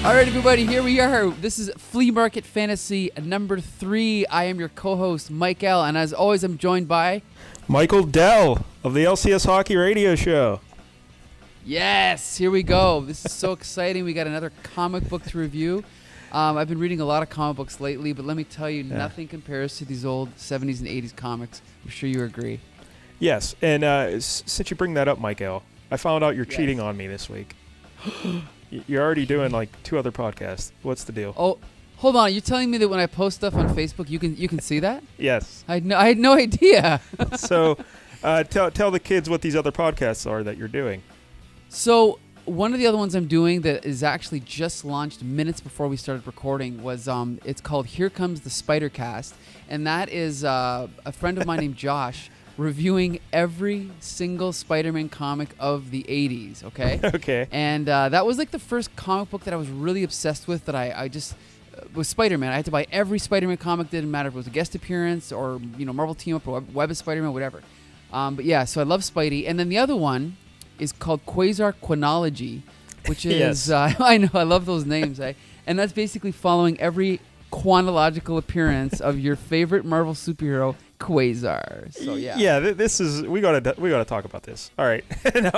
All right, everybody, here we are. This is Flea Market Fantasy number 3. I am your co-host, Mike-DELL, and as always, I'm joined by... Mike-DELL of the LCS Hockey Radio Show. Yes, here we go. This is so exciting. We got another comic book to review. I've been reading a lot of comic books lately, but let me tell you, nothing compares to these old 70s and 80s comics. I'm sure you agree. Yes, and since you bring that up, Mike-DELL, I found out you're cheating on me this week. You're already doing like 2 other podcasts. What's the deal? Oh, hold on. You're telling me that when I post stuff on Facebook, you can see that? Yes. I had no idea. So tell the kids what these other podcasts are that you're doing. So one of the other ones I'm doing that is actually just launched minutes before we started recording was it's called Here Comes the Spider Cast, and that is a friend of mine named Josh reviewing every single Spider-Man comic of the 80s, okay? Okay. And that was like the first comic book that I was really obsessed with that I just was Spider-Man. I had to buy every Spider-Man comic, didn't matter if it was a guest appearance or, Marvel Team Up or Web of Spider-Man, whatever. But yeah, so I love Spidey. And then the other one is called Quasar Chronology, which is, I know, I love those names, and that's basically following every chronological appearance of your favorite Marvel superhero, Quasar. So yeah. Yeah, this is we gotta talk about this. All right. No,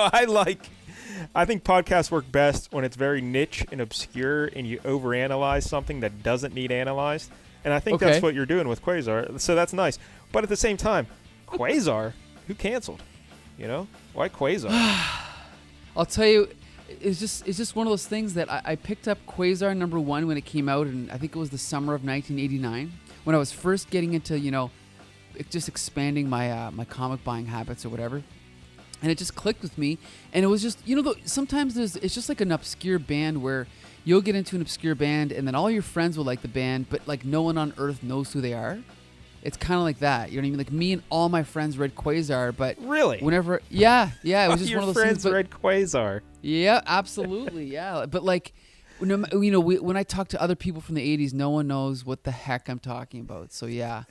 I think podcasts work best when it's very niche and obscure and you overanalyze something that doesn't need analyzed. And I think that's what you're doing with Quasar. So that's nice. But at the same time, Quasar, who canceled? Why Quasar? I'll tell you, it's just one of those things that I picked up Quasar number 1 when it came out, and I think it was the summer of 1989 when I was first getting into just expanding my my comic buying habits or whatever, and it just clicked with me. And it was just sometimes it's just like an obscure band where you'll get into an obscure band and then all your friends will like the band, but like no one on earth knows who they are. It's kind of like that. You know what I mean? Like me and all my friends read Quasar, but really, whenever, it was just your one of those friends things. Read Quasar. Yeah, absolutely, yeah. But like, when I talk to other people from the '80s, no one knows what the heck I'm talking about. So yeah,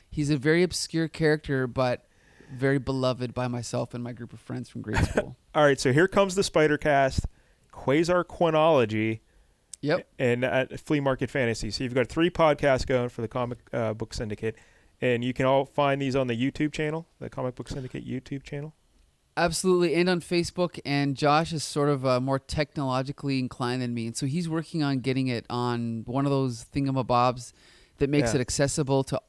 he's a very obscure character, but very beloved by myself and my group of friends from grade school. All right, so here comes the Spider Cast, Quasar Chronology. Yep. And at Flea Market Fantasy. So you've got 3 podcasts going for the Comic Book Syndicate. And you can all find these on the YouTube channel, the Comic Book Syndicate YouTube channel. Absolutely, and on Facebook. And Josh is sort of more technologically inclined than me. And so he's working on getting it on one of those thingamabobs that makes it accessible to,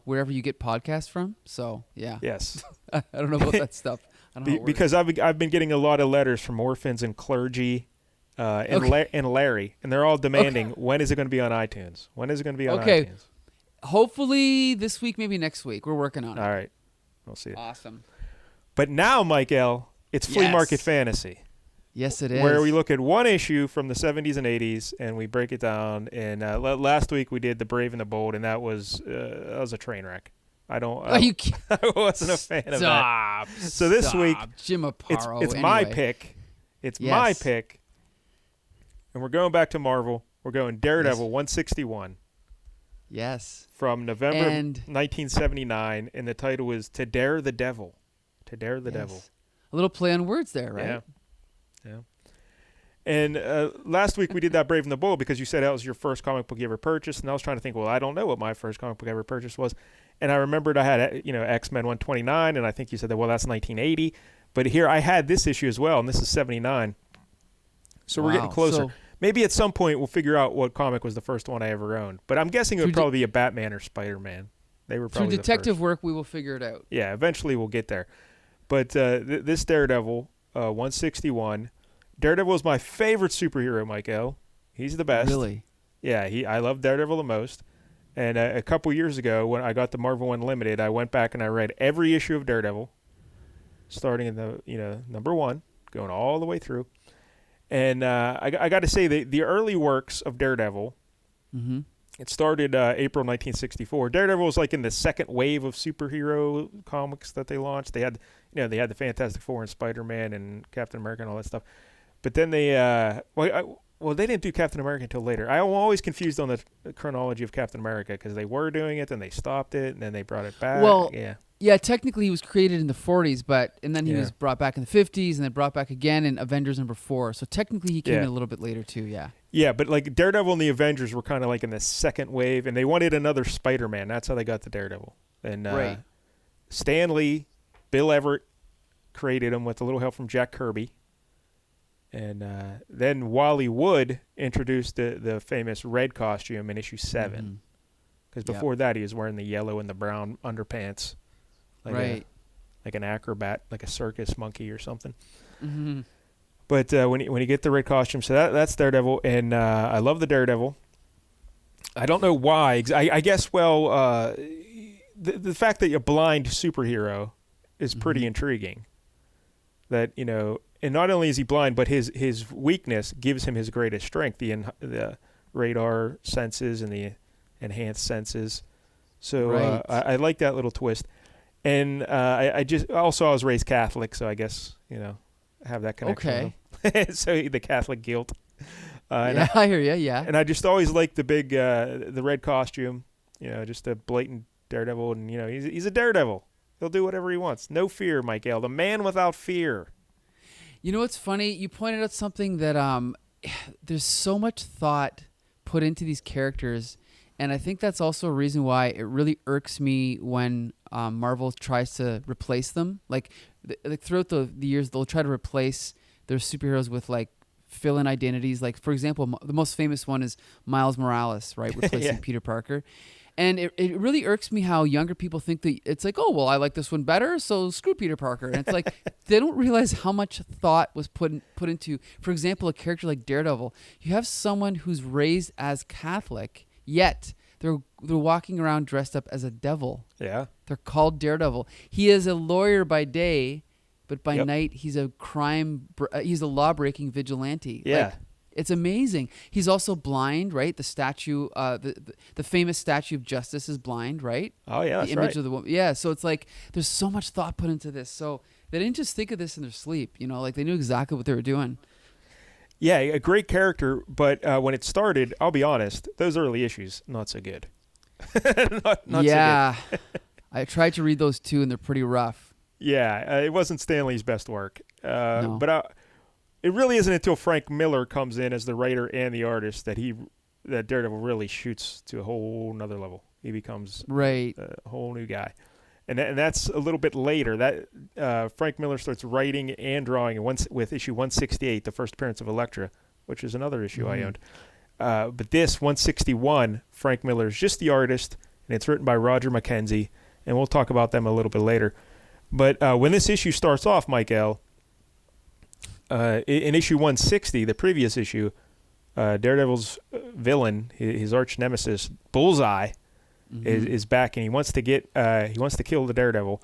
wherever you get podcasts from. So, yeah. Yes. I don't know about that stuff. I don't know because I've been getting a lot of letters from orphans and clergy and Larry. And they're all demanding, when is it going to be on iTunes? When is it going to be on iTunes? Hopefully this week, maybe next week. We're working on it. All right. We'll see it. Awesome. But now, Mike-DELL, it's Flea Market Fantasy. Yes, it is. Where we look at one issue from the 70s and 80s, and we break it down. And last week we did The Brave and the Bold, and that was a train wreck. I wasn't a fan of that. So this week, Jim Aparo, it's my pick. It's my pick. And we're going back to Marvel. We're going Daredevil 161. Yes. From November 1979, and the title is To Dare the Devil. To Dare the Devil. A little play on words there, right? Yeah. And last week we did that Brave and the Bold because you said that was your first comic book you ever purchased, and I was trying to think, well, I don't know what my first comic book I ever purchased was. And I remembered I had, X-Men 129, and I think you said that, well, that's 1980. But here I had this issue as well, and this is 79. So we're getting closer. So, maybe at some point we'll figure out what comic was the first one I ever owned. But I'm guessing it would probably be a Batman or Spider-Man. They were probably through detective work, we will figure it out. Yeah, eventually we'll get there. But this Daredevil, 161, Daredevil is my favorite superhero, Mike-DELL. He's the best. Really? Yeah, I love Daredevil the most. And a couple years ago, when I got the Marvel Unlimited, I went back and I read every issue of Daredevil, starting in the number 1, going all the way through. And I got to say, the early works of Daredevil, it started April 1964. Daredevil was like in the second wave of superhero comics that they launched. They had, they had the Fantastic Four and Spider-Man and Captain America and all that stuff. But then they, they didn't do Captain America until later. I'm always confused on the chronology of Captain America because they were doing it, then they stopped it, and then they brought it back. Well, yeah, technically he was created in the 40s, and then he was brought back in the 50s, and then brought back again in Avengers number 4. So technically he came in a little bit later too. Yeah. Yeah, but like Daredevil and the Avengers were kind of like in the second wave, and they wanted another Spider-Man. That's how they got the Daredevil. And Right. Stan Lee, Bill Everett created him with a little help from Jack Kirby. And then Wally Wood introduced the famous red costume in issue 7. Because before that, he was wearing the yellow and the brown underpants. Like like an acrobat, like a circus monkey or something. Mm-hmm. But when you get the red costume, so that's Daredevil, and I love the Daredevil. I don't know why. I guess, well, the fact that you're a blind superhero is pretty intriguing. That, you know, and not only is he blind, but his weakness gives him his greatest strength, the radar senses and the enhanced senses. So I like that little twist. And I was raised Catholic, so I guess, you know, have that connection. Okay. So the Catholic guilt. I hear you. Yeah. And I just always liked the big, the red costume. You know, just a blatant Daredevil, and you know, he's a Daredevil. He'll do whatever he wants. No fear, Mike-DELL. The man without fear. You know what's funny? You pointed out something that there's so much thought put into these characters, and I think that's also a reason why it really irks me when Marvel tries to replace them. Like throughout the years, they'll try to replace their superheroes with like fill-in identities. Like, for example, the most famous one is Miles Morales, right? Replacing Peter Parker. And it really irks me how younger people think that it's like, oh, well, I like this one better, so screw Peter Parker. And it's like they don't realize how much thought was put into, for example, a character like Daredevil. You have someone who's raised as Catholic, yet they're walking around dressed up as a devil. Yeah. They're called Daredevil. He is a lawyer by day, but by night he's a he's a law-breaking vigilante. Yeah. Like, it's amazing. He's also blind, right? The statue, the famous statue of Justice is blind, right? Oh yeah, the image of the woman. Yeah, so it's like there's so much thought put into this. So they didn't just think of this in their sleep, you know, like they knew exactly what they were doing. Yeah, a great character, but when it started, I'll be honest, those early issues not so good. not so good. I tried to read those too, and they're pretty rough. Yeah, it wasn't Stan Lee's best work, No. but it really isn't until Frank Miller comes in as the writer and the artist that Daredevil really shoots to a whole nother level. He becomes a whole new guy, and that's a little bit later. That Frank Miller starts writing and drawing with issue 168, the first appearance of Elektra, which is another issue I owned. But this 161, Frank Miller is just the artist, and it's written by Roger McKenzie, and we'll talk about them a little bit later. But when this issue starts off, Mike-DELL, in issue 160, the previous issue, Daredevil's villain, his arch nemesis, Bullseye, is back, and he wants to kill the Daredevil.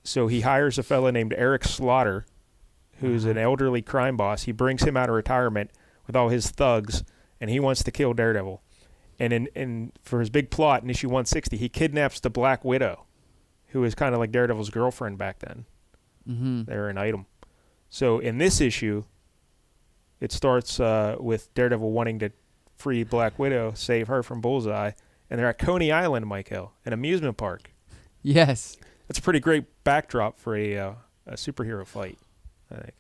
So he hires a fella named Eric Slaughter, who's an elderly crime boss. He brings him out of retirement with all his thugs, and he wants to kill Daredevil. And for his big plot in issue 160, he kidnaps the Black Widow, who is kind of like Daredevil's girlfriend back then. They're an item. So in this issue, it starts with Daredevil wanting to free Black Widow, save her from Bullseye, and they're at Coney Island, Mike-DELL, an amusement park. Yes. That's a pretty great backdrop for a superhero fight, I think.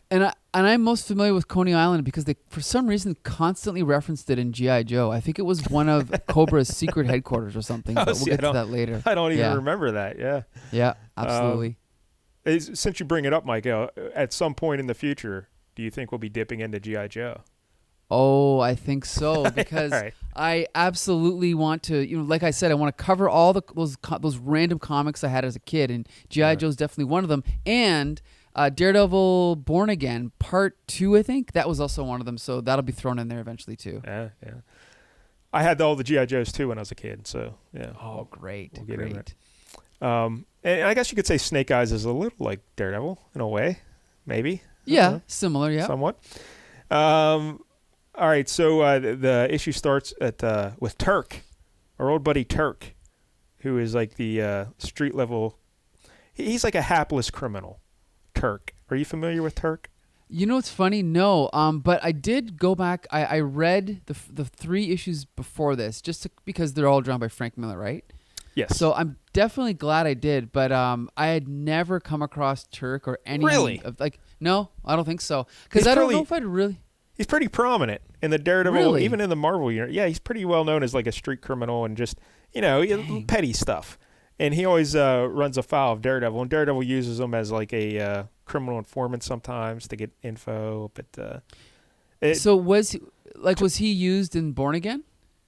And I'm most familiar with Coney Island because they, for some reason, constantly referenced it in G.I. Joe. I think it was one of Cobra's secret headquarters or something, but we'll get to that later. I don't even remember that, yeah. Yeah, absolutely. Since you bring it up, Mike-DELL, at some point in the future, do you think we'll be dipping into G.I. Joe? Oh, I think so, because I absolutely want to, you know, like I said, I want to cover all those random comics I had as a kid, and G.I. Joe's definitely one of them. And Daredevil Born Again, Part 2, I think, that was also one of them, so that'll be thrown in there eventually, too. Yeah. I had all the G.I. Joes, too, when I was a kid, so, yeah. Oh, great. We'll get into it. And I guess you could say Snake Eyes is a little like Daredevil, in a way, maybe. Yeah, similar, yeah. Somewhat. All right, so the issue starts with Turk, our old buddy Turk, who is like the street level. He's like a hapless criminal. Turk. Are you familiar with Turk? You know what's funny? No, but I did go back. I read the 3 issues before this, because they're all drawn by Frank Miller, right? Yes. So I'm definitely glad I did, but I had never come across Turk or any really of like. No, I don't think so, because I don't know if I'd really. he's pretty prominent in the Daredevil, Really? even in the Marvel unit. Yeah, he's pretty well known as like a street criminal and just petty stuff. And he always runs afoul of Daredevil, and Daredevil uses him as like a criminal informant sometimes to get info. But so was he used in Born Again?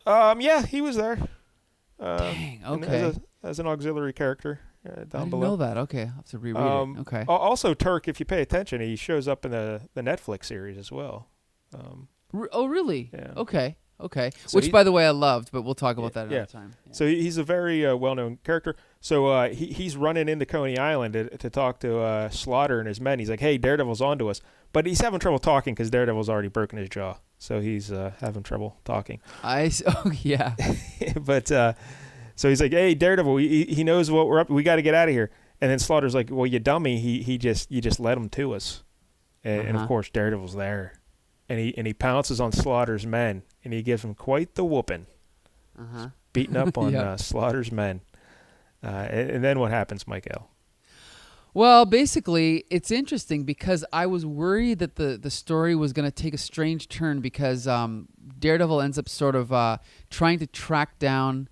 Yeah, he was there. Dang. Okay. As an auxiliary character down I didn't below. know that. Okay, I'll have to reread it. Okay. Also, Turk, if you pay attention, he shows up in the Netflix series as well. Oh, really? Yeah. Okay. So Which, by the way, I loved, but we'll talk about that another time. Yeah. So he's a very well-known character. So he's running into Coney Island to talk to Slaughter and his men. He's like, hey, Daredevil's onto us. But he's having trouble talking because Daredevil's already broken his jaw. So he's having trouble talking. Oh, yeah. But so he's like, hey, Daredevil, he knows what we're up to. We got to get out of here. And then Slaughter's like, well, you dummy. You just led him to us. And of course, Daredevil's there. And he pounces on Slaughter's men, and he gives them quite the whooping, beating up on Slaughter's men. And then what happens, Mike-DELL? Well, basically, it's interesting because I was worried that the story was going to take a strange turn because Daredevil ends up sort of trying to track down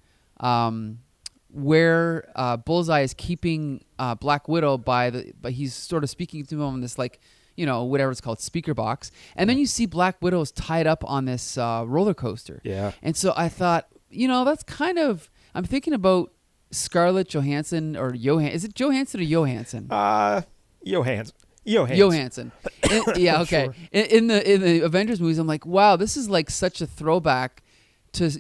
where Bullseye is keeping Black Widow but he's sort of speaking to him on this whatever it's called, speaker box. And then you see Black Widow's tied up on this roller coaster. Yeah. And so I thought, that's kind of, I'm thinking about Scarlett Johansson or Johansson. Is it Johansson or Johansson? Johansson. Yeah, okay. Sure. In the Avengers movies, I'm like, wow, this is like such a throwback to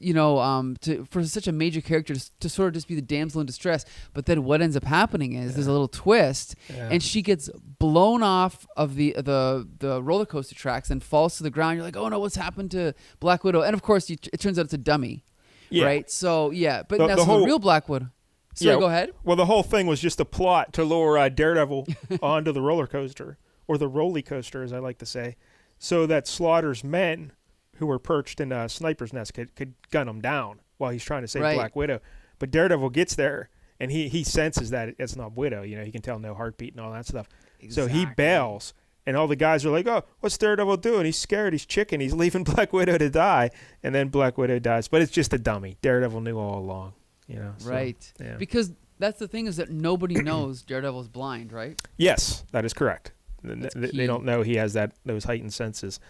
for such a major character to sort of just be the damsel in distress. But then what ends up happening is there's a little twist, and she gets blown off of the roller coaster tracks and falls to the ground. You're like, oh no, what's happened to Black Widow? And of course, it turns out it's a dummy, right? So but the real Black Widow. Sorry, go ahead. Well, the whole thing was just a plot to lure Daredevil onto the roller coaster, or the roly coaster, as I like to say, so that Slaughter's men, who were perched in a sniper's nest, could gun him down while he's trying to save Black Widow. But Daredevil gets there, and he senses that it's not Widow. He can tell no heartbeat and all that stuff. Exactly. So he bails, and all the guys are like, oh, what's Daredevil doing? He's scared. He's chicken. He's leaving Black Widow to die. And then Black Widow dies. But it's just a dummy. Daredevil knew all along. So, right. Yeah. Because that's the thing is that nobody knows Daredevil's blind, right? Yes, that is correct. They don't know he has those heightened senses.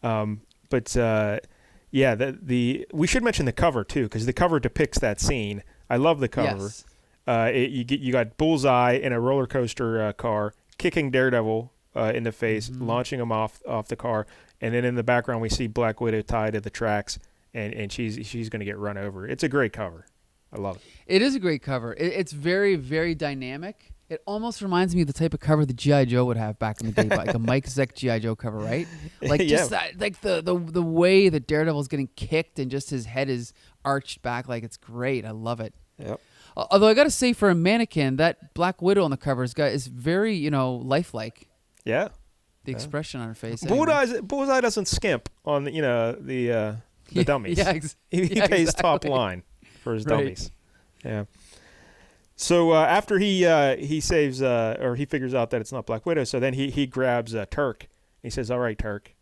But we should mention the cover too, because the cover depicts that scene. I love the cover. Yes. You got Bullseye in a roller coaster car kicking Daredevil in the face, launching him off the car, and then in the background we see Black Widow tied to the tracks, and she's going to get run over. It's a great cover. I love it. It is a great cover. It's very, very dynamic. It almost reminds me of the type of cover the G.I. Joe would have back in the day, like a Mike Zeck G.I. Joe cover, right? Like just that, like the way that Daredevil's getting kicked and just his head is arched back, like it's great. I love it. Yep. Although I got to say, for a mannequin, that Black Widow on the cover is very, lifelike. Yeah. The expression on her face. Bullseye doesn't skimp on the dummies. Yeah, he pays exactly. Top line for his dummies. Yeah. So after he saves or he figures out that it's not Black Widow, so then he grabs Turk. He says, "All right, Turk,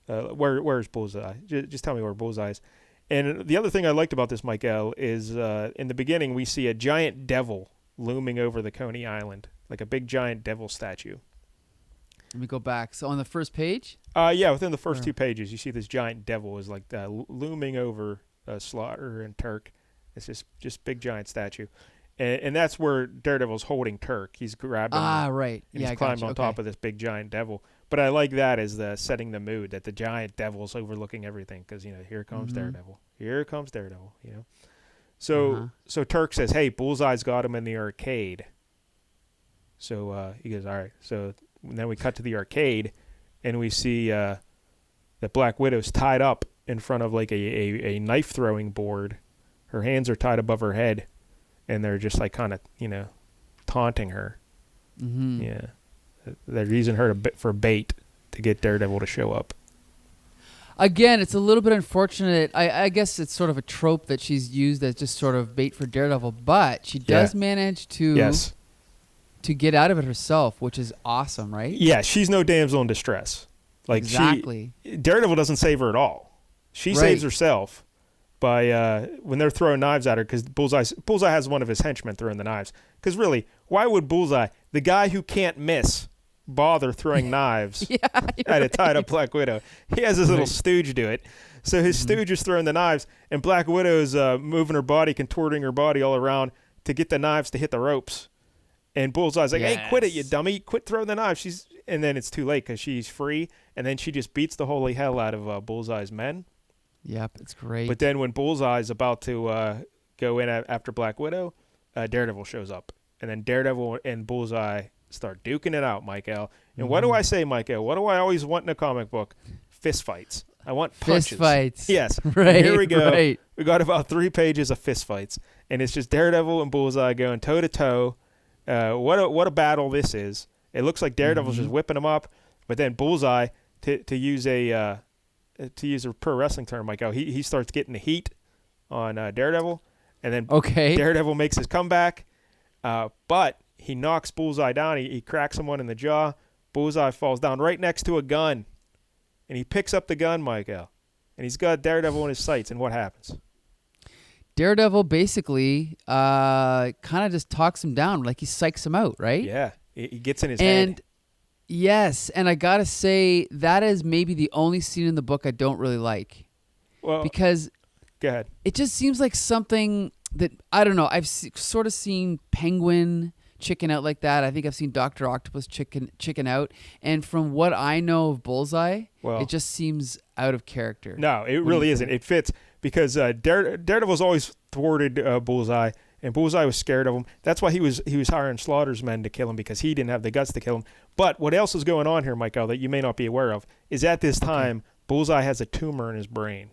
where's Bullseye? Just tell me where Bullseye is." And the other thing I liked about this, Mike-DELL, is in the beginning we see a giant devil looming over the Coney Island, like a big giant devil statue. Let me go back. So on the first page? Yeah, within the first 2 pages, you see this giant devil is like looming over Slaughter and Turk. It's just big giant statue. And that's where Daredevil's holding Turk. He's grabbed him. Right. And he's climbing on top of this big giant devil. But I like that as setting the mood, that the giant devil's overlooking everyking because, here comes Daredevil. Here comes Daredevil, So Turk says, hey, Bullseye's got him in the arcade. So he goes, all right. So then we cut to the arcade, and we see that Black Widow's tied up in front of like a knife-throwing board. Her hands are tied above her head. And they're just like kind of, taunting her. Mm-hmm. Yeah. They're using her for bait to get Daredevil to show up. Again, it's a little bit unfortunate. I guess it's sort of a trope that she's used as just sort of bait for Daredevil, but she does manage to get out of it herself, which is awesome, right? Yeah, she's no damsel in distress. Like exactly. Daredevil doesn't save her at all. She saves herself by when they're throwing knives at her, because Bullseye has one of his henchmen throwing the knives. Because really, why would Bullseye, the guy who can't miss, bother throwing knives at a tied up Black Widow? He has his little stooge do it. So his stooge is throwing the knives, and Black Widow's moving her body, contorting her body all around to get the knives to hit the ropes. And Bullseye's like, hey, quit it, you dummy. Quit throwing the knives. And then it's too late because she's free, and then she just beats the holy hell out of Bullseye's men. Yep, it's great. But then when Bullseye's about to go in after Black Widow, Daredevil shows up. And then Daredevil and Bullseye start duking it out, Mike-DELL. And what do I say, Mike-DELL? What do I always want in a comic book? Fist fights. I want punches. Fist fights. Yes. Right. And here we go. Right. We got about 3 pages of fist fights. And it's just Daredevil and Bullseye going toe-to-toe. What a battle this is. It looks like Daredevil's just whipping them up. But then Bullseye, to use a pro wrestling term, Mike-DELL, he starts getting the heat on Daredevil. And then Daredevil makes his comeback. But he knocks Bullseye down. He cracks him one in the jaw. Bullseye falls down right next to a gun. And he picks up the gun, Mike-DELL. And he's got Daredevil in his sights. And what happens? Daredevil basically kind of just talks him down. Like he psychs him out, right? Yeah. He gets in his head. Yes. And I got to say, that is maybe the only scene in the book I don't really like. Well, because go ahead. It just seems like something that, I don't know, I've sort of seen Penguin chicken out like that. I think I've seen Dr. Octopus chicken out. And from what I know of Bullseye, it just seems out of character. No, it really isn't. It fits because Daredevil's always thwarted Bullseye, and Bullseye was scared of him. That's why he was hiring Slaughter's men to kill him, because he didn't have the guts to kill him. But what else is going on here, Mike-DELL, that you may not be aware of, is at this time, Bullseye has a tumor in his brain.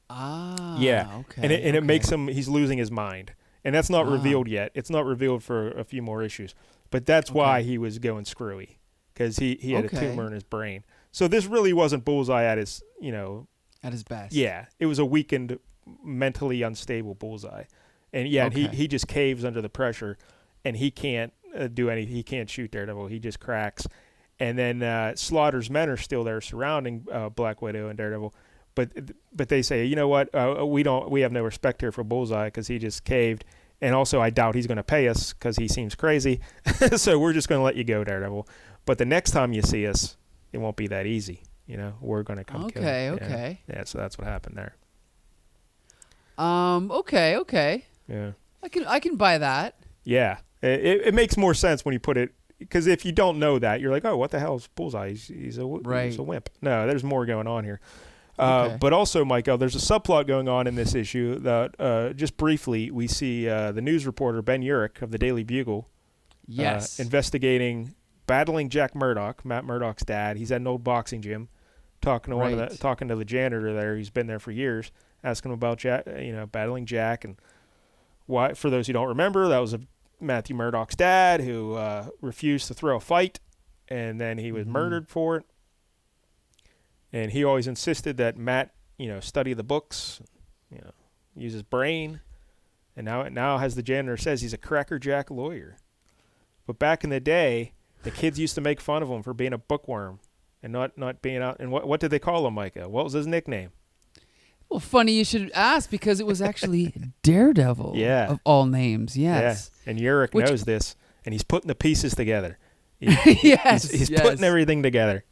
Ah, yeah. Okay. And it makes him, he's losing his mind. And that's not revealed yet. It's not revealed for a few more issues. But that's why he was going screwy, because he had a tumor in his brain. So this really wasn't Bullseye at his, at his best. Yeah. It was a weakened, mentally unstable Bullseye. And he just caves under the pressure, and he can't do anything. He can't shoot Daredevil. He just cracks. And then Slaughter's men are still there surrounding Black Widow and Daredevil. But they say, you know what? We have no respect here for Bullseye because he just caved, and also I doubt he's going to pay us because he seems crazy. So we're just going to let you go, Daredevil. But the next time you see us, it won't be that easy. We're going to come kill you. Okay. Yeah. So that's what happened there. Okay. Yeah. I can buy that. Yeah. It makes more sense when you put it, because if you don't know that, you're like, oh, what the hell is Bullseye? He's a wimp. No, there's more going on here. But also, Mike-DELL, there's a subplot going on in this issue that, just briefly, we see the news reporter Ben Urich of the Daily Bugle investigating, battling Jack Murdoch, Matt Murdoch's dad. He's at an old boxing gym, talking to the janitor there. He's been there for years, asking him about Jack, battling Jack, and why. For those who don't remember, that was Matthew Murdoch's dad who refused to throw a fight, and then he was murdered for it. And he always insisted that Matt, study the books, use his brain. And now, as the janitor says, he's a crackerjack lawyer. But back in the day, the kids used to make fun of him for being a bookworm and not being out. And what did they call him, Micah? What was his nickname? Well, funny you should ask, because it was actually Daredevil of all names. Yes. Yeah. And Urich knows this, and he's putting the pieces together. He's putting everything together.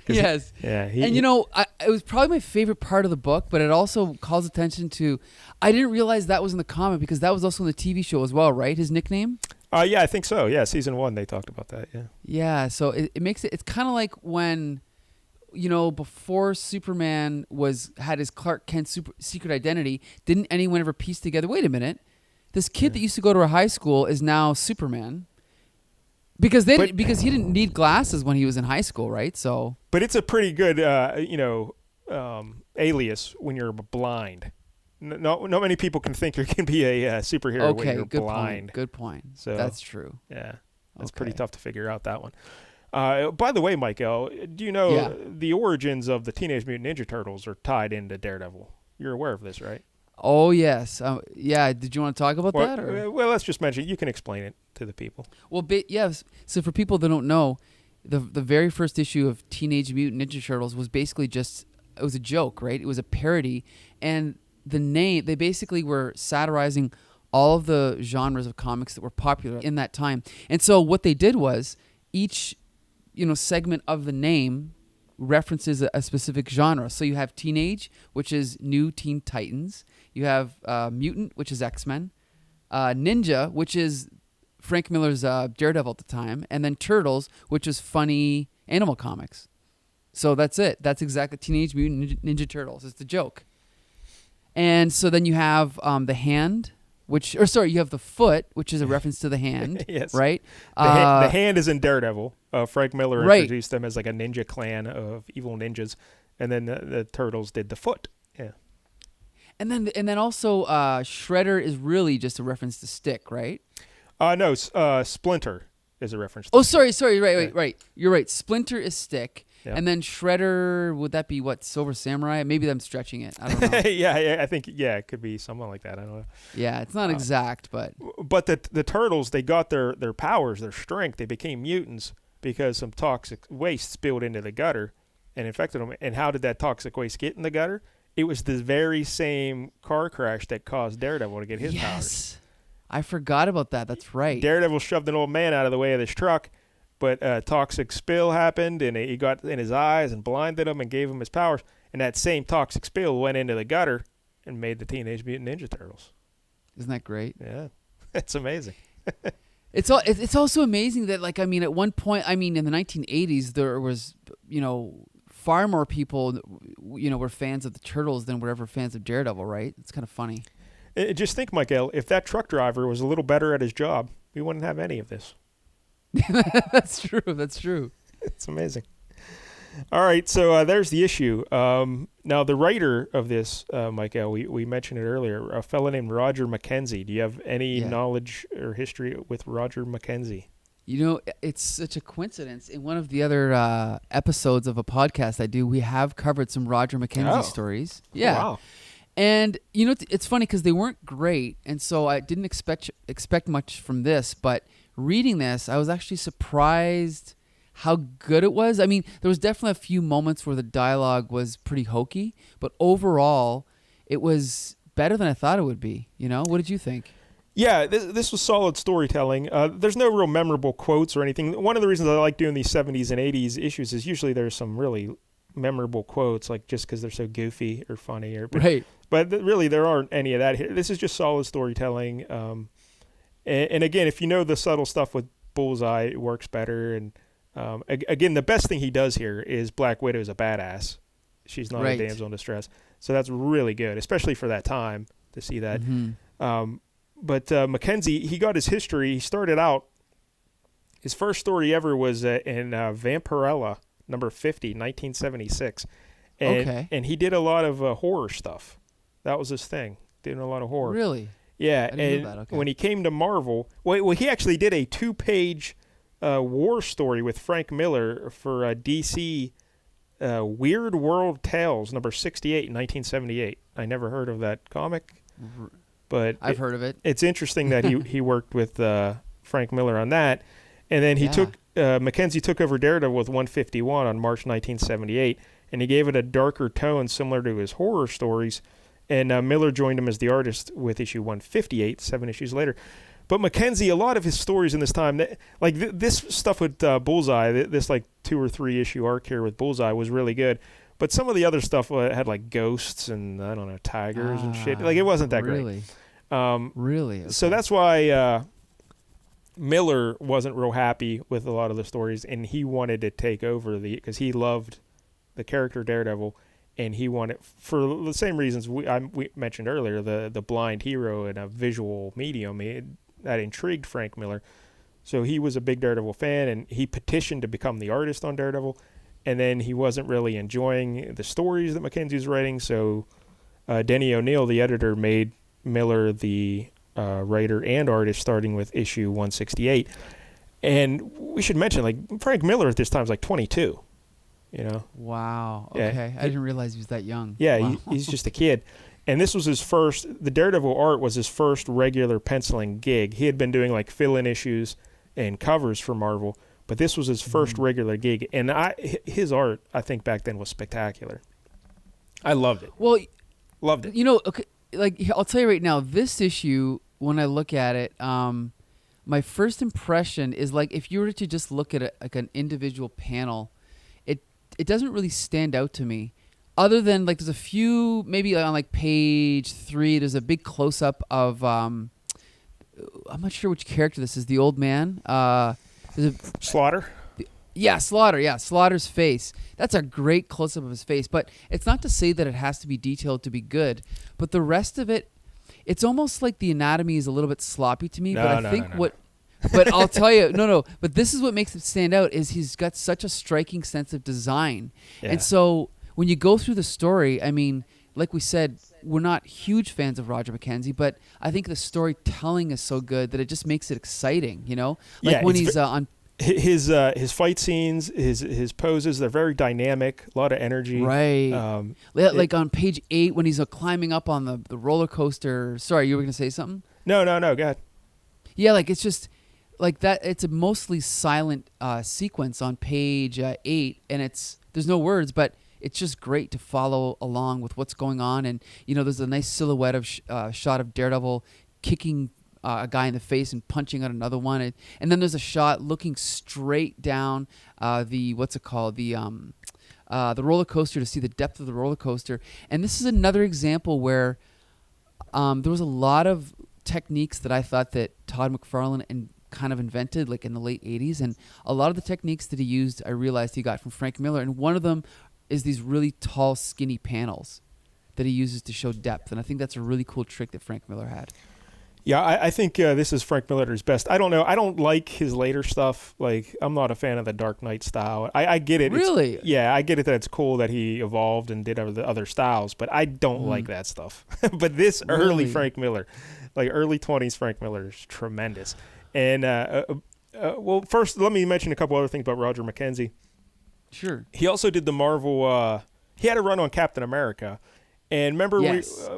Yes. Yeah. And it was probably my favorite part of the book, but it also calls attention to, I didn't realize that was in the comic, because that was also in the TV show as well, right? His nickname? Yeah, I think so. Yeah, season 1 they talked about that. Yeah. Yeah. So it makes it's kind of like when, before Superman had his Clark Kent secret identity, didn't anyone ever piece together, wait a minute, this kid that used to go to a high school is now Superman? Because he didn't need glasses when he was in high school, right? So, but it's a pretty good, alias when you're blind. Not many people can think you can be a superhero when you're blind. Good point. So that's true. Yeah, that's pretty tough to figure out that one. By the way, Mike-DELL, do you know the origins of the Teenage Mutant Ninja Turtles are tied into Daredevil? You're aware of this, right? Oh, yes. Did you want to talk about that? Or? Well, let's just mention it. You can explain it to the people. Well, yes. So for people that don't know, the very first issue of Teenage Mutant Ninja Turtles was basically just, it was a joke, right? It was a parody, and the name, they basically were satirizing all of the genres of comics that were popular in that time. And so what they did was each, segment of the name references a specific genre. So you have Teenage, which is New Teen Titans. You have Mutant, which is X-Men. Ninja, which is Frank Miller's Daredevil at the time. And then Turtles, which is funny animal comics. So that's it. That's exactly Teenage Mutant Ninja Turtles. It's the joke. And so then you have the hand, you have the foot, which is a reference to the hand, yes. Right? The hand is in Daredevil. Frank Miller Right. introduced them as like a ninja clan of evil ninjas, and then the Turtles did the foot. Yeah. And then also Shredder is really just a reference to Stick, right? No, Splinter is a reference. Oh, sorry, right. You're right. Splinter is Stick. Yeah. And then Shredder, would that be what, Silver Samurai? Maybe I'm stretching it. I don't know. yeah, I think it could be something like that. I don't know. Yeah, it's not exact, but the Turtles, they got their powers, their strength. They became mutants because some toxic waste spilled into the gutter and infected them. And how did that toxic waste get in the gutter? It was the very same car crash that caused Daredevil to get his powers. I forgot about that. That's right. Daredevil shoved an old man out of the way of this truck, but a toxic spill happened, and he got in his eyes and blinded him and gave him his powers. And that same toxic spill went into the gutter and made the Teenage Mutant Ninja Turtles. Isn't that great? Yeah, it's amazing. It's also amazing that, like, I mean, at one point, I mean, in the 1980s, there was, far more people, were fans of the Turtles than were ever fans of Daredevil, right? It's kind of funny. Just think, Mike-DELL, if that truck driver was a little better at his job, we wouldn't have any of this. That's true. It's amazing. All right, so there's the issue. Now, the writer of this, Mike-DELL, we mentioned it earlier, a fellow named Roger McKenzie. Do you have any knowledge or history with Roger McKenzie? It's such a coincidence. In one of the other episodes of a podcast I do, we have covered some Roger McKenzie stories. Yeah. Oh, wow. And, it's funny because they weren't great, and so I didn't expect much from this, but reading this, I was actually surprised how good it was. I mean, there was definitely a few moments where the dialogue was pretty hokey, but overall, it was better than I thought it would be. What did you think? Yeah, this was solid storytelling. There's no real memorable quotes or anything. One of the reasons I like doing these 70s and 80s issues is usually there's some really memorable quotes, like just because they're so goofy or funny. Right. But really, there aren't any of that here. This is just solid storytelling. And again, if you know the subtle stuff with Bullseye, it works better. And again, the best thing he does here is Black Widow's a badass. She's not a damsel in distress. So that's really good, especially for that time to see that. Mm-hmm. But McKenzie, he got his history. He started out, his first story ever was in Vampirella, number 50, 1976. And he did a lot of horror stuff. That was his thing, did a lot of horror. Really? Yeah, I didn't know that. Okay. When he came to Marvel, well, he actually did a 2-page war story with Frank Miller for DC Weird World Tales, number 68, 1978. I never heard of that comic, but I've heard of it. It's interesting that he worked with Frank Miller on that, and then McKenzie took over Daredevil with 151 on March 1978, and he gave it a darker tone similar to his horror stories. And Miller joined him as the artist with issue 158, 7 issues later. But McKenzie, a lot of his stories in this time, this stuff with Bullseye, this like 2 or 3 issue arc here with Bullseye was really good. But some of the other stuff had like ghosts and, I don't know, tigers and shit. Like, it wasn't that great. Really? Okay. So that's why Miller wasn't real happy with a lot of the stories, and he wanted to take over because he loved the character Daredevil. And he wanted, for the same reasons we mentioned earlier, the blind hero in a visual medium, that intrigued Frank Miller. So he was a big Daredevil fan, and he petitioned to become the artist on Daredevil. And then he wasn't really enjoying the stories that McKenzie was writing, so Denny O'Neil, the editor, made Miller the writer and artist, starting with issue 168. And we should mention, like, Frank Miller at this time was like 22. Wow. Okay. Yeah. I didn't realize he was that young. Yeah, wow. he's just a kid. And this was the Daredevil art was his first regular penciling gig. He had been doing like fill-in issues and covers for Marvel, but this was his first regular gig, and his art, I think, back then was spectacular. I loved it. Well, loved it. You know, okay, like I'll tell you right now, this issue, when I look at it, my first impression is like if you were to just look at it like an individual panel, it doesn't really stand out to me. Other than like there's a few, maybe on like page 3, there's a big close up of I'm not sure which character this is. The old man. There's a Slaughter. Yeah, Slaughter. Yeah, Slaughter's face. That's a great close up of his face. But it's not to say that it has to be detailed to be good. But the rest of it, it's almost like the anatomy is a little bit sloppy to me. But I think what. But I'll tell you, no. But this is what makes it stand out is he's got such a striking sense of design, and so when you go through the story, I mean, like we said, we're not huge fans of Roger McKenzie, but I think the storytelling is so good that it just makes it exciting. You know, like when he's on his fight scenes, his poses, they're very dynamic, a lot of energy. Right. Like on page 8 when he's climbing up on the roller coaster. Sorry, you were going to say something? No. Go ahead. Yeah, like it's just. Like that, it's a mostly silent sequence on page 8, and there's no words, but it's just great to follow along with what's going on. And you know, there's a nice silhouette of shot of Daredevil kicking a guy in the face and punching out another one, and then there's a shot looking straight down the roller coaster to see the depth of the roller coaster. And this is another example where there was a lot of techniques that I thought that Todd McFarlane kind of invented like in the late 80s, and a lot of the techniques that he used I realized he got from Frank Miller, and one of them is these really tall skinny panels that he uses to show depth, and I think that's a really cool trick that Frank Miller had. Yeah, I think this is Frank Miller's best. I don't know. I don't like his later stuff. Like, I'm not a fan of the Dark Knight style. I get it. Really? Yeah, I get it that it's cool that he evolved and did other styles, but I don't like that stuff. But this early Frank Miller, like early 20s Frank Miller is tremendous. And, well, first, let me mention a couple other things about Roger McKenzie. Sure. He also did the Marvel, he had a run on Captain America. And remember,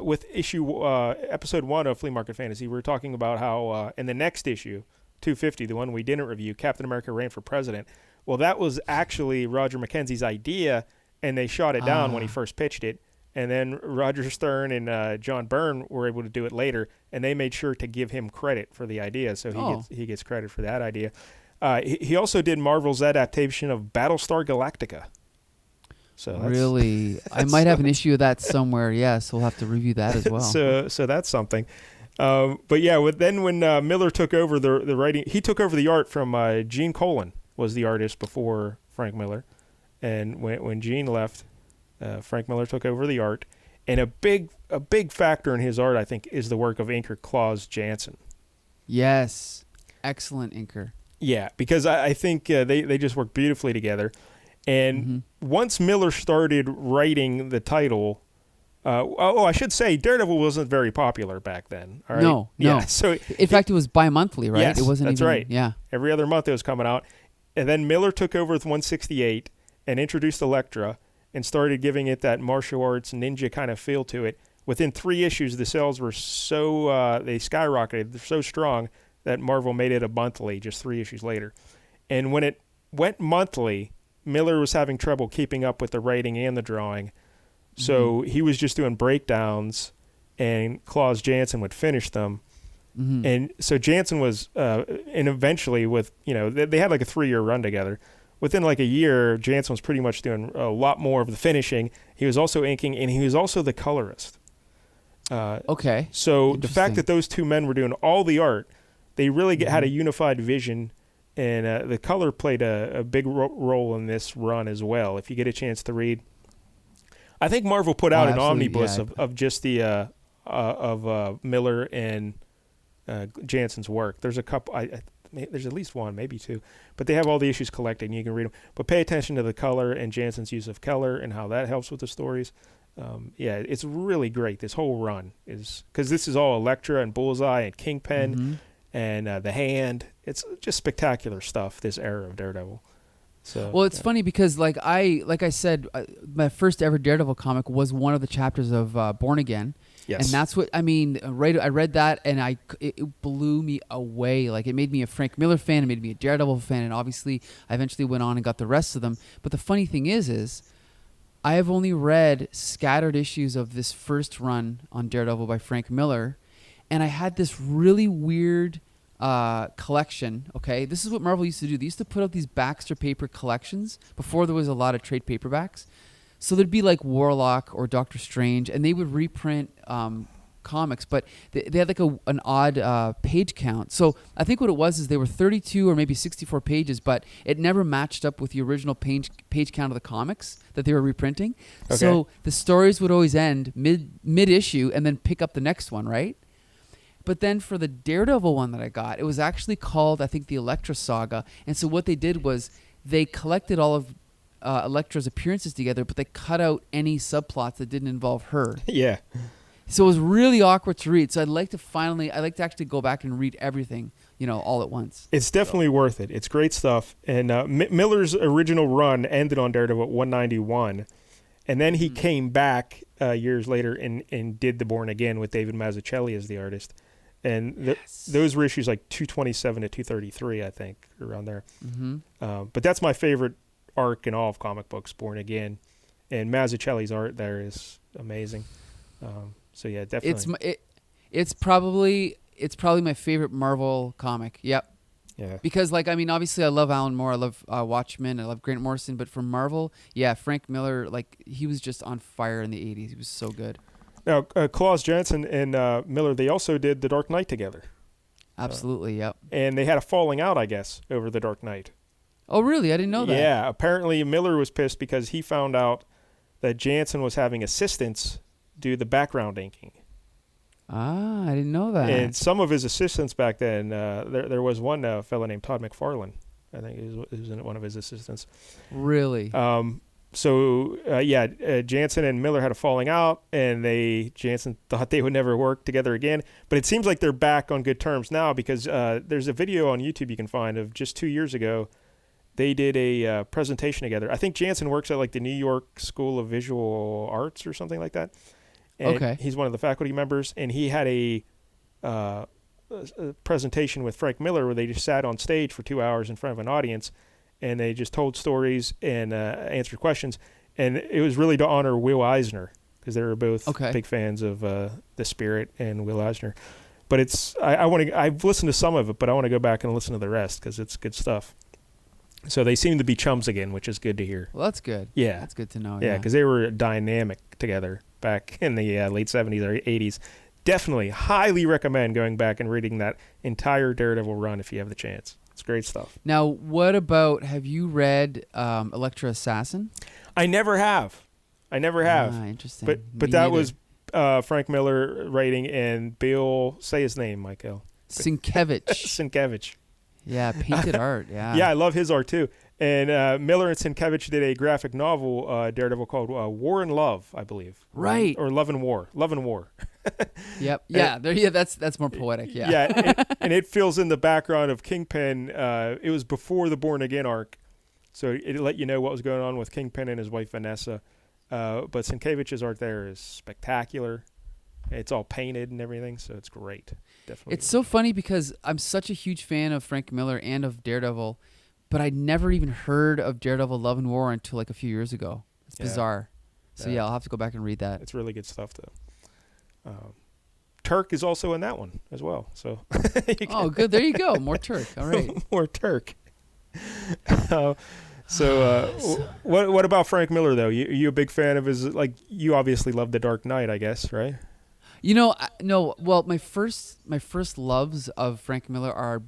with episode 1 of Flea Market Fantasy, we were talking about how in the next issue, 250, the one we didn't review, Captain America ran for president. Well, that was actually Roger McKenzie's idea, and they shot it down when he first pitched it. And then Roger Stern and John Byrne were able to do it later, and they made sure to give him credit for the idea, so he gets credit for that idea. He also did Marvel's adaptation of Battlestar Galactica. So really, I might have an issue with that somewhere. Yes, we'll have to review that as well. So that's something. But yeah, then when Miller took over the writing, he took over the art from Gene Colan was the artist before Frank Miller, and when Gene left. Frank Miller took over the art, and a big factor in his art, I think, is the work of inker Klaus Janson. Yes, excellent inker. Yeah, because I think they just work beautifully together. And once Miller started writing the title, I should say Daredevil wasn't very popular back then. All right? No. Yeah, so in fact, it was bi-monthly, right? Yes, it wasn't that's even, right. Yeah, every other month it was coming out, and then Miller took over with 168 and introduced Elektra. And started giving it that martial arts ninja kind of feel to it. Within 3 issues, the sales were so they skyrocketed. They're so strong that Marvel made it a monthly just 3 issues later. And when it went monthly, Miller was having trouble keeping up with the writing and the drawing. So he was just doing breakdowns, and Klaus Janson would finish them. And so Janson was, and eventually with, they had like a 3-year run together. Within like a year, Janson was pretty much doing a lot more of the finishing. He was also inking, and he was also the colorist. Okay. So the fact that those two men were doing all the art, they really had a unified vision, and the color played a big role in this run as well. If you get a chance to read, I think Marvel put out an omnibus of just the of Miller and Janson's work. There's a couple. There's at least one, maybe 2, but they have all the issues collected, and you can read them. But pay attention to the color and Janson's use of color and how that helps with the stories. It's really great. This whole run is because this is all Elektra and Bullseye and Kingpin and the Hand. It's just spectacular stuff. This era of Daredevil. So well, it's funny because like I said, my first ever Daredevil comic was one of the chapters of Born Again. Yes. And that's what I mean. Right, I read that and it blew me away. Like it made me a Frank Miller fan, it made me a Daredevil fan, and obviously I eventually went on and got the rest of them. But the funny thing is I have only read scattered issues of this first run on Daredevil by Frank Miller, and I had this really weird collection. Okay, this is what Marvel used to do. They used to put out these Baxter paper collections before there was a lot of trade paperbacks. So there'd be like Warlock or Doctor Strange, and they would reprint comics, but they had like an odd page count. So I think what it was is they were 32 or maybe 64 pages, but it never matched up with the original page count of the comics that they were reprinting. Okay. So the stories would always end mid issue and then pick up the next one, right? But then for the Daredevil one that I got, it was actually called, I think, the Elektra Saga. And so what they did was they collected all of Elektra's appearances together, but they cut out any subplots that didn't involve her. Yeah. So it was really awkward to read. So I'd like to actually go back and read everything, all at once. It's definitely worth it. It's great stuff. And Miller's original run ended on Daredevil at 191. And then he came back years later and did The Born Again with David Mazzucchelli as the artist. And those were issues like 227 to 233, I think, around there. Mm-hmm. But that's my favorite arc in all of comic books, Born Again. And Mazzucchelli's art there is amazing. So yeah, definitely. It's probably my favorite Marvel comic. Yep. Yeah. Because obviously I love Alan Moore, I love Watchmen, I love Grant Morrison, but for Marvel, yeah, Frank Miller, he was just on fire in the 80s. He was so good. Now, Klaus Janson and Miller, they also did The Dark Knight together. Absolutely, yep. And they had a falling out, I guess, over The Dark Knight. Oh, really? I didn't know that. Yeah, apparently Miller was pissed because he found out that Janson was having assistants do the background inking. Ah, I didn't know that. And some of his assistants back then, there was one fellow named Todd McFarlane. I think he was one of his assistants. Really? Janson and Miller had a falling out, and Janson thought they would never work together again. But it seems like they're back on good terms now because there's a video on YouTube you can find of just 2 years ago. They did a presentation together. I think Janson works at the New York School of Visual Arts or something like that. And okay. He's one of the faculty members, and he had a presentation with Frank Miller where they just sat on stage for 2 hours in front of an audience, and they just told stories and answered questions. And it was really to honor Will Eisner because they were both big fans of The Spirit and Will Eisner. But I've listened to some of it, but I want to go back and listen to the rest because it's good stuff. So they seem to be chums again, which is good to hear. Well, that's good. Yeah. That's good to know. Yeah, because they were dynamic together back in the late 70s or 80s. Definitely, highly recommend going back and reading that entire Daredevil run if you have the chance. It's great stuff. Now, what about, have you read Elektra Assassin? I never have. Ah, interesting. But that was Frank Miller writing and Bill, say his name, Mike-DELL. Sienkiewicz. Sienkiewicz. Yeah, painted art, yeah. Yeah, I love his art too. And Miller and Sienkiewicz did a graphic novel, Daredevil, called War and Love, I believe. Right. Or Love and War. Love and War. Yep. Yeah. That's more poetic. Yeah. Yeah. And it fills in the background of Kingpin. It was before the Born Again arc, so it let you know what was going on with Kingpin and his wife Vanessa. But Sienkiewicz's art there is spectacular. It's all painted and everything, so it's great. Definitely. It's so funny because I'm such a huge fan of Frank Miller and of Daredevil, but I'd never even heard of Daredevil Love and War until a few years ago. It's bizarre. So yeah, I'll have to go back and read that. It's really good stuff, though. Turk is also in that one as well. So. Good. There you go. More Turk. All right. More Turk. What about Frank Miller though? You a big fan of his? You obviously love The Dark Knight, I guess, right? No. Well, my first loves of Frank Miller are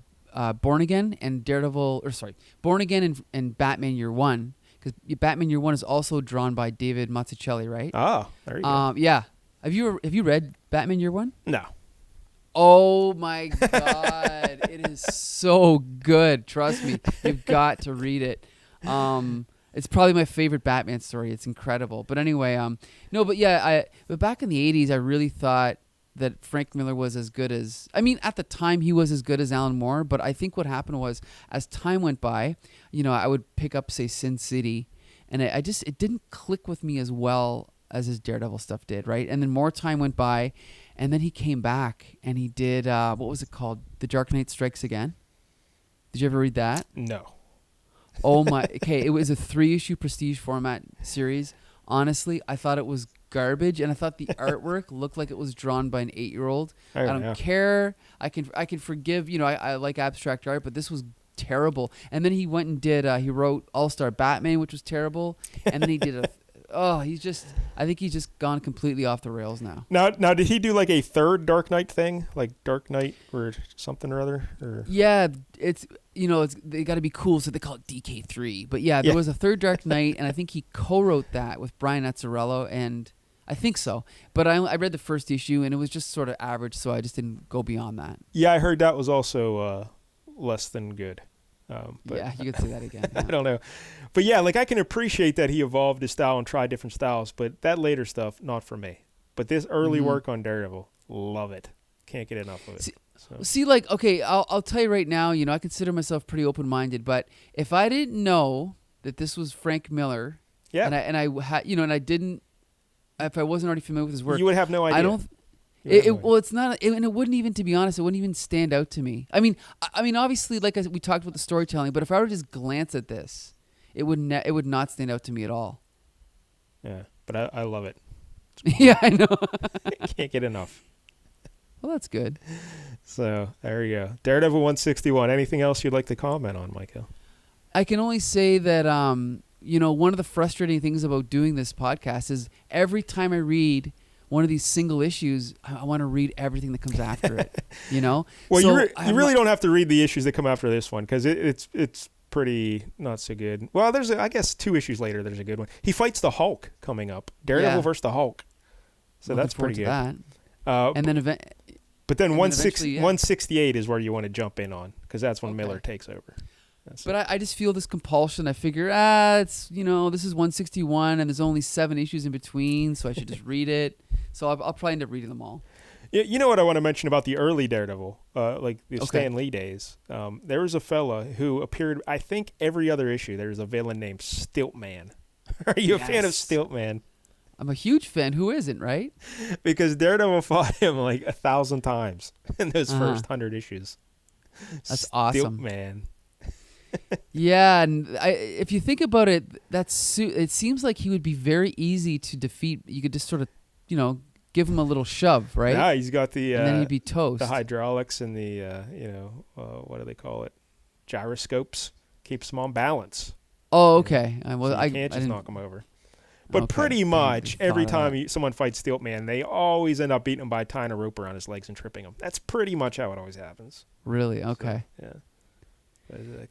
Born Again and Born Again and Batman Year One, because Batman Year One is also drawn by David Mazzucchelli, right? Ah, there you go. Yeah. Have you read Batman Year One? No. Oh my God, it is so good. Trust me, you've got to read it. It's probably my favorite Batman story. It's incredible. But anyway, but back in the 80s, I really thought that Frank Miller was as good as, at the time he was as good as Alan Moore, but I think what happened was as time went by, I would pick up, say, Sin City, and it didn't click with me as well as his Daredevil stuff did, right? And then more time went by, and then he came back and he did what was it called? The Dark Knight Strikes Again. Did you ever read that? No. Oh my! Okay, it was a 3-issue prestige format series. Honestly, I thought it was garbage, and I thought the artwork looked like it was drawn by an 8-year-old. I don't care. I can forgive. I like abstract art, but this was terrible. And then he went and did. He wrote All-Star Batman, which was terrible. And then he did I think he's just gone completely off the rails now. Now, did he do like a third Dark Knight thing, like Dark Knight or something or other? Or? Yeah, it's they got to be cool, so they call it DK3. But yeah, there was a third Dark Knight, and I think he co-wrote that with Brian Azzarello, and I think so. But I read the first issue, and it was just sort of average, so I just didn't go beyond that. Yeah, I heard that was also less than good. But yeah, you could say that again. Yeah. I don't know. But yeah, like I can appreciate that he evolved his style and tried different styles, but that later stuff, not for me. But this early work on Daredevil, love it. Can't get enough of it. See, like, okay, I'll tell you right now, I consider myself pretty open-minded, but if I didn't know that this was Frank Miller, and I didn't, if I wasn't already familiar with his work, you would have no idea. I don't. It's not, and it wouldn't even, to be honest, it wouldn't even stand out to me. I mean, obviously, like we talked about the storytelling, but if I were to just glance at this, it would not stand out to me at all. Yeah, but I love it. Yeah, I know. Can't get enough. Well, that's good. So there you go. Daredevil 161. Anything else you'd like to comment on, Michael? I can only say that one of the frustrating things about doing this podcast is every time I read one of these single issues, I want to read everything that comes after it. Well, so you really don't have to read the issues that come after this one because it's pretty not so good. Well, there's I guess 2 issues later there's a good one. He fights the Hulk coming up. Daredevil versus the Hulk. So that's pretty good. That. And then but then 168 is where you want to jump in on because that's when Miller takes over. But I just feel this compulsion. I figure, it's this is 161 and there's only 7 issues in between, so I should just read it. So I'll probably end up reading them all. You know what I want to mention about the early Daredevil, like the Stan Lee days? There was a fella who appeared, I think, every other issue. There's a villain named Stiltman. Are you a fan of Stiltman? I'm a huge fan. Who isn't, right? Because Daredevil fought him like 1,000 times in those first 100 issues. That's awesome. Stiltman. Yeah, and if you think about it, it seems like he would be very easy to defeat. You could just sort of, give him a little shove, right? Yeah, he's got the and then he'd be toast. The hydraulics and the what do they call it? Gyroscopes keeps him on balance. Oh, okay. Well, so you can't just knock him over. But pretty much every time someone fights Stiltman, they always end up beating him by tying a rope around his legs and tripping him. That's pretty much how it always happens. Really? Okay. So, yeah.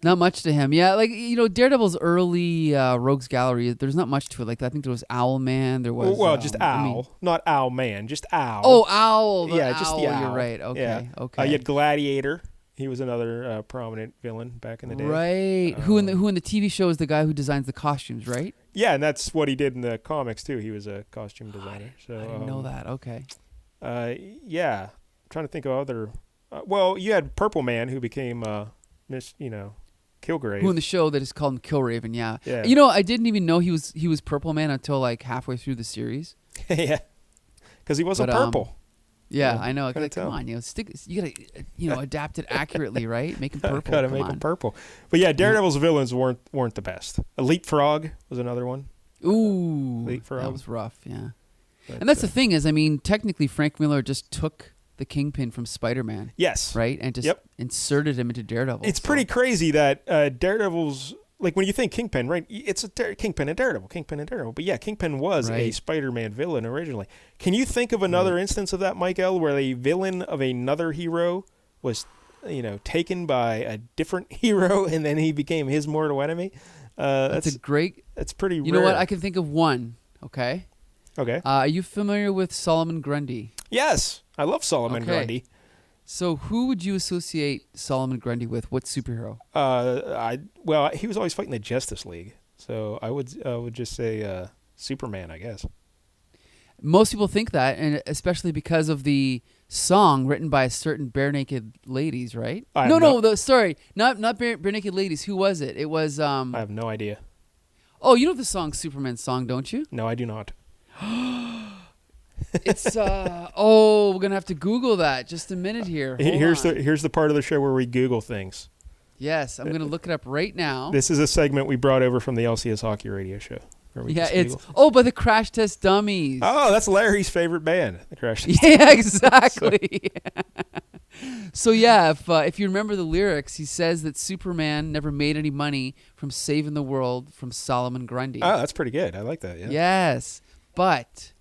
Not much to him. Yeah, like, Daredevil's early Rogues Gallery, there's not much to it. Like, I think there was Owlman. There was... Well, just Owl. Not Owlman, just Owl. Oh, Owl. Just the Owl. You're right. Okay, yeah. okay. You had Gladiator. He was another prominent villain back in the day. Right. Who in the TV show is the guy who designs the costumes, right? Yeah, and that's what he did in the comics, too. He was a costume designer. So I didn't know that. Okay. Yeah. I'm trying to think of other... well, you had Purple Man, who became... Kilgrave. Who in the show that is called him Killraven, yeah. I didn't even know he was Purple Man until like halfway through the series. Yeah. Because he wasn't purple. Yeah, I know. Like, come on, you gotta adapt it accurately, right? Make him purple. Gotta make him purple. But yeah, Daredevil's villains weren't the best. Elite Frog was another one. Ooh. Elite Frog. That was rough, yeah. And that's the thing is, technically Frank Miller just took the Kingpin from Spider-Man. Yes. Right? And just inserted him into Daredevil. It's pretty crazy that Daredevil's, like when you think Kingpin, right? It's a Kingpin and Daredevil. But yeah, Kingpin was a Spider-Man villain originally. Can you think of another instance of that, Mike-DELL, where a villain of another hero was, taken by a different hero and then he became his mortal enemy? That's pretty rare. You know what? I can think of one, okay? Okay. Are you familiar with Solomon Grundy? Yes. I love Solomon Grundy. So who would you associate Solomon Grundy with? What superhero? He was always fighting the Justice League. So I would just say Superman, I guess. Most people think that, and especially because of the song written by a certain Bare Naked Ladies, right? Sorry, not Bare Naked Ladies. Who was it? It was. I have no idea. Oh, you know the song Superman song, don't you? No, I do not. It's we're gonna have to Google that. Just a minute here. Here's the part of the show where we Google things. Yes, I'm gonna look it up right now. This is a segment we brought over from the LCS Hockey Radio Show. Yeah, it's by the Crash Test Dummies. Oh, that's Larry's favorite band, the Crash Test. Yeah, exactly. So yeah, if you remember the lyrics, he says that Superman never made any money from saving the world from Solomon Grundy. Oh, that's pretty good. I like that. Yeah. Yes, but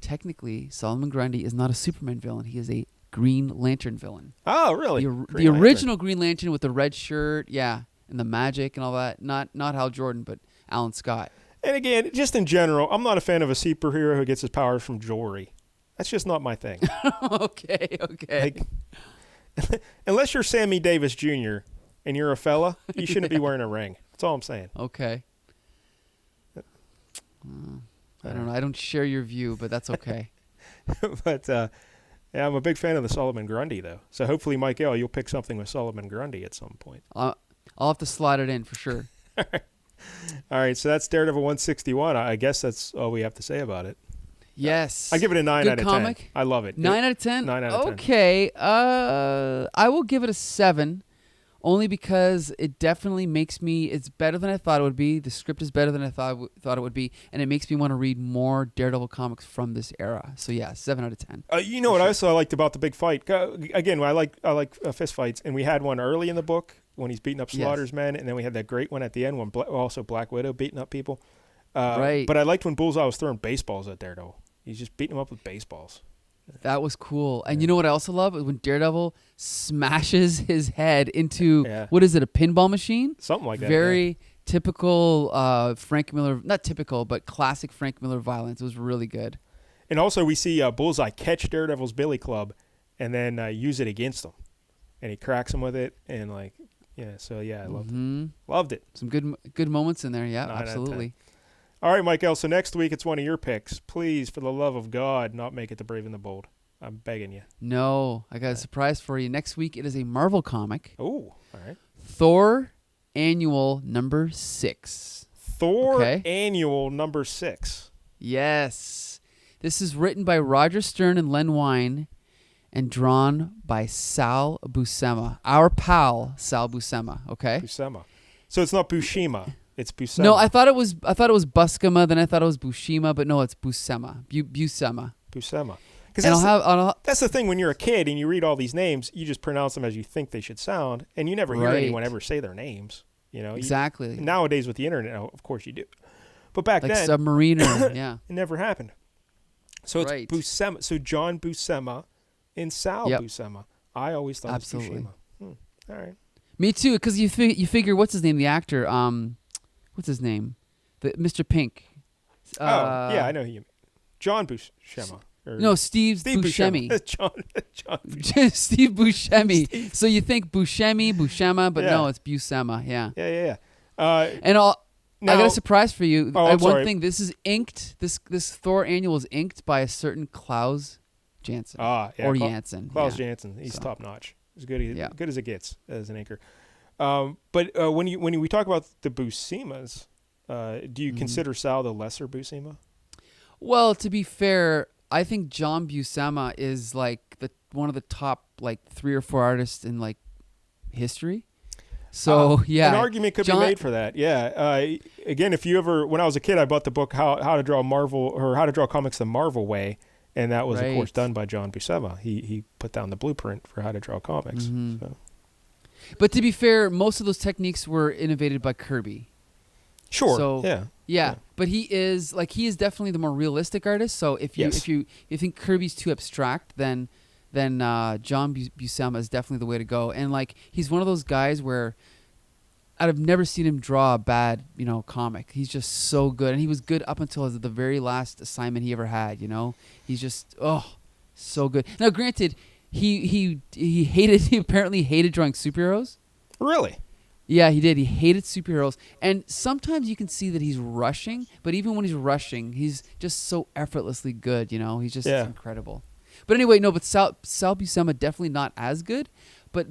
technically, Solomon Grundy is not a Superman villain. He is a Green Lantern villain. Oh, really? The original Green Lantern with the red shirt, yeah, and the magic and all that. Not Hal Jordan, but Alan Scott. And again, just in general, I'm not a fan of a superhero who gets his powers from jewelry. That's just not my thing. Okay. Unless you're Sammy Davis Jr. and you're a fella, you shouldn't be wearing a ring. That's all I'm saying. Okay. I don't know. I don't share your view, but that's okay. But yeah, I'm a big fan of the Solomon Grundy, though. So hopefully, Mike-DELL, you'll pick something with Solomon Grundy at some point. I'll have to slide it in for sure. All right, so that's Daredevil 161. I guess that's all we have to say about it. Yes. I give it a 9 out of 10. I love it. 9 out of 10? 9 out of 10. Okay. I will give it a 7, only because it definitely makes me, it's better than I thought it would be. The script is better than I thought it would be, and it makes me want to read more Daredevil comics from this era. So yeah, 7 out of 10. You know what else I liked about the big fight? Again, I like fist fights, and we had one early in the book when he's beating up Slaughter's men, and then we had that great one at the end when also Black Widow beating up people. Right. But I liked when Bullseye was throwing baseballs at Daredevil. He's just beating him up with baseballs. That was cool. And you know what I also love? When Daredevil smashes his head into, what is it, a pinball machine? Something like that. Very typical Frank Miller, not typical, but classic Frank Miller violence. It was really good. And also we see Bullseye catch Daredevil's billy club and then use it against him. And he cracks him with it. And I loved it. Loved it. Some good moments in there. Yeah, absolutely. All right, Mike-DELL, so next week it's one of your picks. Please, for the love of God, not make it The Brave and the Bold. I'm begging you. No, I got a surprise for you. Next week it is a Marvel comic. Oh, all right. Thor Annual number 6. Thor Annual number 6. Yes. This is written by Roger Stern and Len Wein and drawn by Sal Buscema. Our pal, Sal Buscema, okay? Buscema. So it's not Buscema. It's Buscema. No, I thought it was Buscema, then I thought it was Bushima, but no, it's Buscema. Buscema. Buscema. Because that's the thing, when you're a kid and you read all these names, you just pronounce them as you think they should sound, and you never hear anyone ever say their names. You know, exactly. Nowadays with the internet, of course you do. But back then, Submariner, yeah. It never happened. So it's Buscema. So John Buscema and Sal Buscema. I always thought it was Bushima. All right. Me too, because you figure, what's his name, the actor? What's his name? Mr. Pink. Yeah, I know him. John Buscema. No, Steve Buscemi. John Buscemi. Steve Buscemi. So you think Buscema, but no, it's Buscema. Yeah. Yeah. And I got a surprise for you. One thing. This is inked. This Thor Annual is inked by a certain Klaus Janson. Or Jansen. Klaus Janson. He's top notch. As good as it gets as an inker. But when we talk about the Buscemas, do you consider Sal the lesser Buscema? Well, to be fair, I think John Buscema is one of the top 3 or 4 artists in history. So an argument could be made for that. Yeah. Again, if you ever, when I was a kid, I bought the book How to Draw Comics the Marvel Way, and that was of course done by John Buscema. He put down the blueprint for how to draw comics. Mm-hmm. So. But to be fair, most of those techniques were innovated by Kirby. Sure. So, yeah. But he is definitely the more realistic artist. So if you think Kirby's too abstract, then John Buscema is definitely the way to go. And he's one of those guys where I've never seen him draw a bad comic. He's just so good, and he was good up until the very last assignment he ever had. He's just so good. Now, granted, he apparently hated drawing superheroes. Really? Yeah, he did. He hated superheroes. And sometimes you can see that he's rushing, but even when he's rushing, he's just so effortlessly good, He's just incredible. But anyway, no, but Sal Buscema definitely not as good. But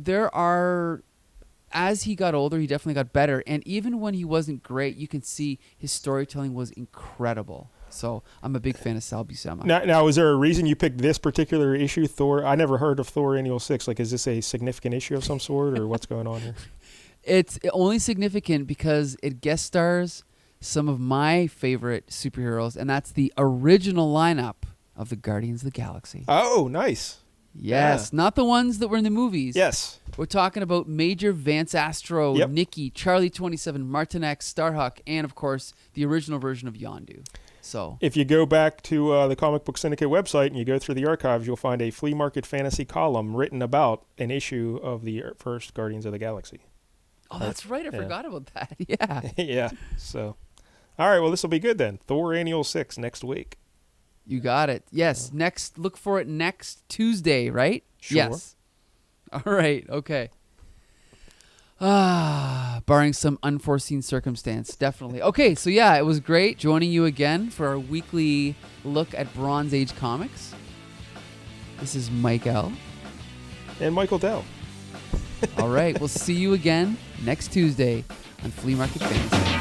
as he got older, he definitely got better. And even when he wasn't great, you can see his storytelling was incredible. So I'm a big fan of Sal Buscema. Now, is there a reason you picked this particular issue, Thor? I never heard of Thor Annual 6. Like, is this a significant issue of some sort, or what's going on here? It's only significant because it guest stars some of my favorite superheroes, and that's the original lineup of the Guardians of the Galaxy. Oh, nice. Yes, not the ones that were in the movies. Yes. We're talking about Major Vance Astro, Nikki, Charlie 27, Martinex, Starhawk, and, of course, the original version of Yondu. So, if you go back to the Comic Book Syndicate website and you go through the archives, you'll find a Flea Market Fantasy column written about an issue of the first Guardians of the Galaxy. Oh, that's right. I forgot about that. Yeah. Yeah. So, all right. Well, this will be good then. Thor Annual 6 next week. You got it. Yes. Look for it next Tuesday, right? Sure. Yes. All right. Okay. Barring some unforeseen circumstance, definitely. Okay, so yeah, it was great joining you again for our weekly look at Bronze Age comics. This is Mike-DELL. And Michael-DELL. All right, we'll see you again next Tuesday on Flea Market Fantasy.